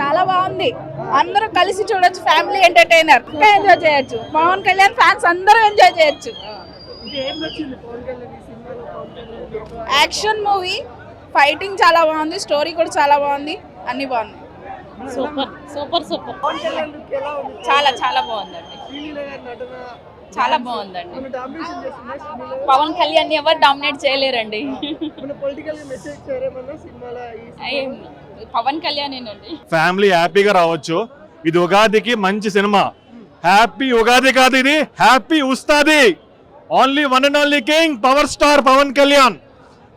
చాలా బాగుంది. అందరూ కలిసి చూడొచ్చు. ఫ్యామిలీ ఎంటర్టైనర్ ఎంజాయ్ చేయొచ్చు. పవన్ కళ్యాణ్ ఫ్యాన్స్ అందరూ ఎంజాయ్ చేయొచ్చు. యాక్షన్ మూవీ, ఫైటింగ్ చాలా బాగుంది, స్టోరీ కూడా చాలా బాగుంది, అన్ని బాగున్నాయి. సూపర్ సూపర్ సూపర్ చాలా చాలా బాగుందండి. చాలా బాగుందండి. పవన్ కళ్యాణ్ ఎవరు డామినేట్ చేయలేరండి. పవన్ కళ్యాణేనండి. ఫ్యామిలీ హ్యాపీగా రావచ్చు. ఇది ఉగాదికి మంచి సినిమా. హ్యాపీ ఉగాది కాదు, ఇది హ్యాపీ ఉస్తాది. Only one and only king power star Pawan Kalyan.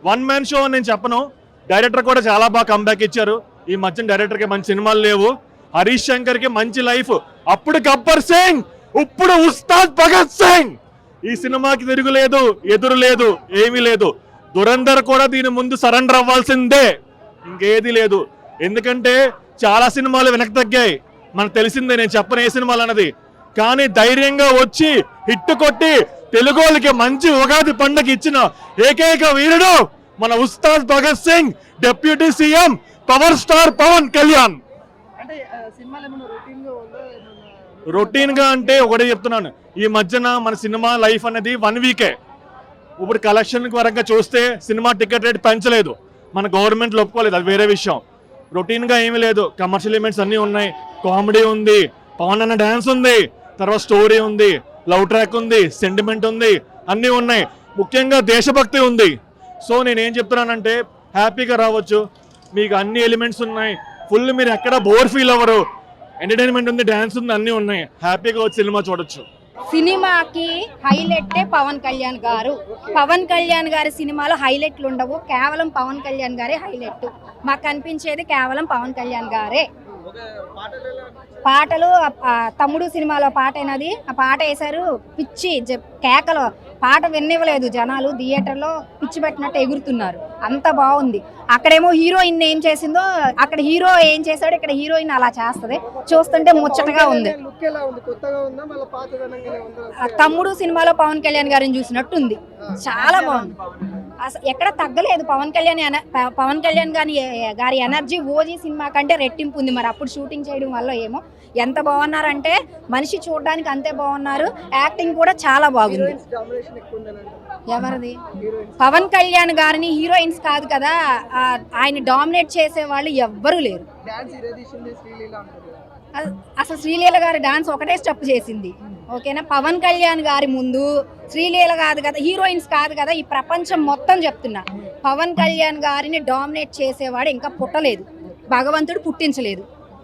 One man show నేను చెప్పను. డైరెక్టర్ కూడా చాలా బాగా కంబ్యాక్ ఇచ్చారు. ఈ మధ్యన డైరెక్టర్కి మంచి సినిమాలు లేవు. హరీష్ శంకర్కి మంచి లైఫ్. అప్పుడు గబ్బర్ సింగ్, ఇప్పుడు ఉస్తాద్ భగత్ సింగ్. ఈ సినిమాకి తిరుగులేదు, ఎదురు లేదు, ఏమీ లేదు. దురంధర్ కూడా దీని ముందు సరెండర్ అవ్వాల్సిందే, ఇంకేది లేదు. ఎందుకంటే చాలా సినిమాలు వెనక్కి తగ్గాయి, మనకు తెలిసిందే. నేను చెప్పను ఏ సినిమాలు అన్నది. కానీ ధైర్యంగా వచ్చి హిట్ కొట్టి తెలుగోళ్ళకి మంచి ఉగాది పండుగ ఇచ్చిన ఏకైక వీరుడు మన Ustaad Bhagat Singh, deputy CM power star Pawan Kalyan. Routine గా అంటే ఒకటే చెప్తున్నాను, ఈ మధ్యన మన సినిమా లైఫ్ అనేది 1 వీకే. ఇప్పుడు కలెక్షన్ పరంగా చూస్తే సినిమా టికెట్ రేట్ పెంచలేదు, మన గవర్నమెంట్ ఒప్పుకోలేదు, అది వేరే విషయం. రొటీన్ గా ఏమీ లేదు. కమర్షియల్ ఎలిమెంట్స్ అన్నీ ఉన్నాయి, కామెడీ ఉంది, పవన్ అన్న డాన్స్ ఉంది, తర్వాత స్టోరీ ఉంది, లవ్ ట్రాక్ ఉంది, సెంటిమెంట్ ఉంది, అన్నీ ఉన్నాయి. ముఖ్యంగా దేశభక్తి ఉంది. సో నేనేం చెప్తున్నానంటే హ్యాపీగా రావచ్చు. మీకు అన్ని ఎలిమెంట్స్ ఉన్నాయి, ఫుల్. మీరు ఎక్కడ బోర్ ఫీల్ అవ్వరు. ఎంటర్టైన్మెంట్ ఉంది, డాన్స్ ఉంది, అన్నీ ఉన్నాయి. హ్యాపీగా వచ్చి సినిమా చూడొచ్చు. సినిమాకి హైలైట్ పవన్ కళ్యాణ్ గారు. పవన్ కళ్యాణ్ గారి సినిమాలో హైలైట్లు ఉండవు, కేవలం పవన్ కళ్యాణ్ గారే హైలైట్. మాకు కనిపించేది కేవలం పవన్ కళ్యాణ్ గారే. పాటలు తమ్ముడు సినిమాలో పాట అయినది, ఆ పాట వేశారు, పిచ్చి కేకలు. పాట వినివ్వలేదు జనాలు, థియేటర్లో పిచ్చి పెట్టినట్టు ఎగురుతున్నారు. అంత బాగుంది. అక్కడేమో హీరోయిన్ ఏం చేసిందో, అక్కడ హీరో ఏం చేశాడో ఇక్కడ హీరోయిన్ అలా చేస్తుంది. చూస్తుంటే ముచ్చటగా ఉంది. తమ్ముడు సినిమాలో పవన్ కళ్యాణ్ గారిని చూసినట్టు ఉంది. చాలా బాగుంది. అసలు ఎక్కడ తగ్గలేదు. పవన్ కళ్యాణ్ గారి ఎనర్జీ ఓజీ సినిమా కంటే రెట్టింపు ఉంది. మరి అప్పుడు షూటింగ్ చేయడం వల్ల ఏమో ఎంత బాగున్నారంటే మనిషి చూడడానికి అంతే బాగున్నారు. యాక్టింగ్ కూడా చాలా బాగుంది. ఎవరిది? పవన్ కళ్యాణ్ గారిని హీరోయిన్స్ కాదు కదా, ఆయన డామినేట్ చేసే వాళ్ళు ఎవ్వరూ లేరు. అసలు శ్రీలీల గారి డాన్స్ ఒకటే స్టెప్ చేసింది, ఓకేనా. పవన్ కళ్యాణ్ గారి ముందు శ్రీలీల కాదు కదా, హీరోయిన్స్ కాదు కదా, ఈ ప్రపంచం మొత్తం చెప్తున్నా, పవన్ కళ్యాణ్ గారిని డామినేట్ చేసేవాడు ఇంకా పుట్టలేదు, భగవంతుడు పుట్టించలేదు.